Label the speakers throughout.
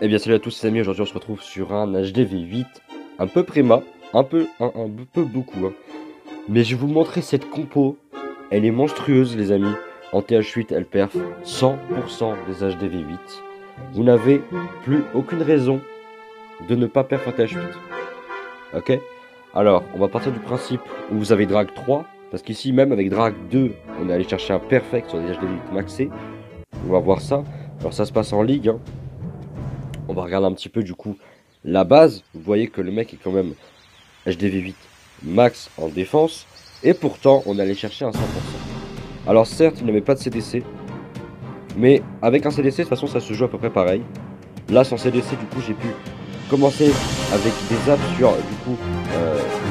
Speaker 1: Eh bien salut à tous les amis, aujourd'hui on se retrouve sur un HDV8 un peu préma, un peu beaucoup hein. Mais je vais vous montrer cette compo, elle est monstrueuse les amis. En TH8 elle perf 100% des HDV8. Vous n'avez plus aucune raison de ne pas perf en TH8. Ok. Alors on va partir du principe où vous avez drag 3, parce qu'ici même avec drag 2 on est allé chercher un perfect sur des HDV8 maxés. On va voir ça, alors ça se passe en ligue hein. On va regarder un petit peu du coup la base. Vous voyez que le mec est quand même HDV8 max en défense. Et pourtant on allait chercher un 100%. Alors certes il n'avait pas de CDC. Mais avec un CDC de toute façon ça se joue à peu près pareil. Là sans CDC du coup j'ai pu commencer avec des apps sur du coup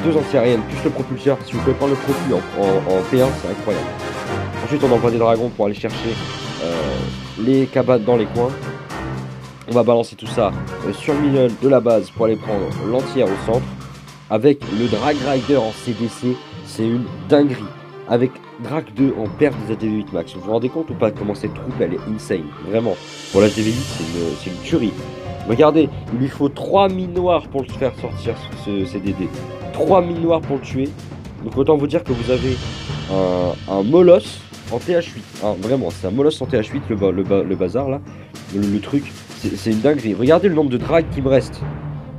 Speaker 1: deux anti-aériennes plus le propulseur. Si vous pouvez prendre le propul en P1 c'est incroyable. Ensuite on envoie des dragons pour aller chercher les cabanes dans les coins. On va balancer tout ça sur le milieu de la base pour aller prendre l'entière au centre. Avec le Drag Rider en CDC, c'est une dinguerie. Avec Drag 2 en perf des HDV8 max. Vous vous rendez compte ou pas comment cette troupe elle est insane. Vraiment. Pour l'HDV8 c'est une tuerie. Regardez, il lui faut 3 mines noires pour le faire sortir ce CDD. 3 mines noires pour le tuer. Donc autant vous dire que vous avez un Moloss en TH8. Hein, vraiment, c'est un Moloss en TH8 le bazar là. Le truc. C'est une dinguerie. Regardez le nombre de drags qui me reste.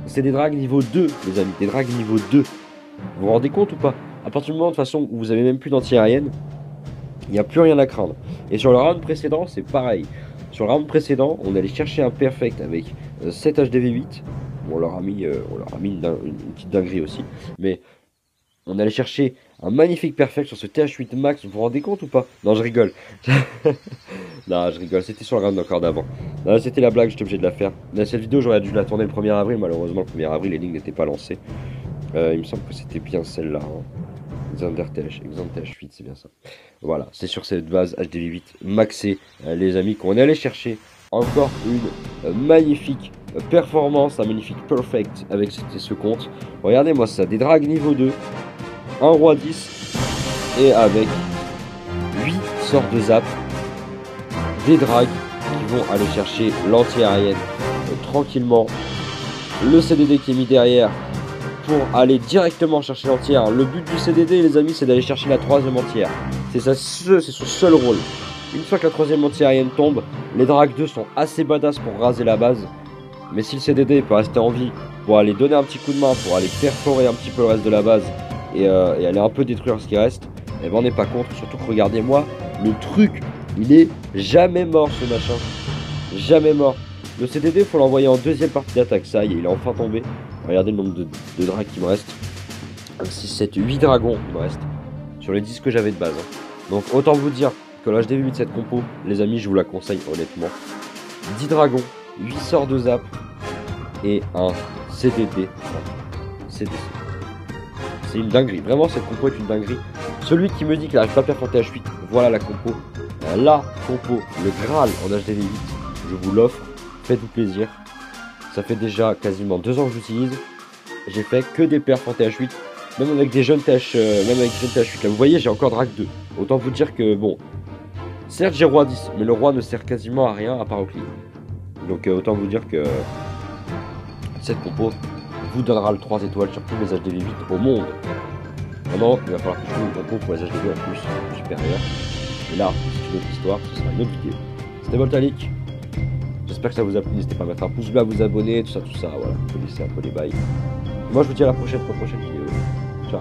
Speaker 1: C'est des drags niveau 2, les amis. Des drags niveau 2. Vous vous rendez compte ou pas? À partir du moment de toute façon où vous avez même plus d'anti-aérienne, il n'y a plus rien à craindre. Et sur le round précédent, c'est pareil. Sur le round précédent, on allait chercher un perfect avec 7 HDV8. Bon, on leur a mis une petite dinguerie aussi. Mais on allait chercher un magnifique perfect sur ce TH8 max. Vous vous rendez compte ou pas? Non, je rigole. Non, je rigole. C'était sur le round encore d'avant. C'était la blague, j'étais obligé de la faire. Dans cette vidéo, j'aurais dû la tourner le 1er avril. Malheureusement, le 1er avril, les lignes n'étaient pas lancées. Il me semble que c'était bien celle-là. Hein. Xander TH8, c'est bien ça. Voilà, c'est sur cette base HDV8 maxée, les amis, qu'on allait chercher encore une magnifique performance, un magnifique perfect avec ce compte. Regardez-moi ça, des drags niveau 2, un roi 10 et avec 8 sorts de zap, des drags qui vont aller chercher l'anti-aérienne tranquillement, le CDD qui est mis derrière pour aller directement chercher l'entière. Le but du CDD les amis c'est d'aller chercher la troisième entière, c'est son seul rôle. Une fois que la troisième anti-aérienne tombe, les drags 2 sont assez badass pour raser la base. Mais si le CDD peut rester en vie pour aller donner un petit coup de main, pour aller perforer un petit peu le reste de la base et aller un peu détruire ce qui reste, et ben on n'est pas contre. Surtout que regardez-moi, le truc, il est jamais mort ce machin. Jamais mort. Le CDD, il faut l'envoyer en deuxième partie d'attaque. Ça y est, il est enfin tombé. Regardez le nombre de drags qui me reste. 6, 7, 8 dragons il me reste. Sur les 10 que j'avais de base. Hein. Donc autant vous dire que l'HDV8 de cette compo, les amis, je vous la conseille honnêtement. 10 dragons, 8 sorts de zap et un CDD. CDC. C'est une dinguerie. Vraiment, cette compo est une dinguerie. Celui qui me dit qu'il n'arrive pas à perf en TH8, voilà la compo. La compo, le Graal en HDV8. Je vous l'offre. Faites-vous plaisir. Ça fait déjà quasiment 2 ans que j'utilise. J'ai fait que des perfs en TH8. Même avec des jeunes TH8. Là, vous voyez, j'ai encore drag 2. Autant vous dire que, bon, certes, j'ai roi 10, mais le roi ne sert quasiment à rien à part au clean. Donc, autant vous dire que cette compo vous donnera le 3 étoiles sur tous les HDV8 au monde. Maintenant, il va falloir que je trouve une compo pour les HDV en plus supérieur. Et là, c'est une autre histoire, ce sera une autre vidéo. C'était Voltalic. J'espère que ça vous a plu, n'hésitez pas à mettre un pouce bleu, à vous abonner, tout ça, voilà, vous laisser un peu les bails. Moi je vous dis à la prochaine, pour la prochaine vidéo. Ciao.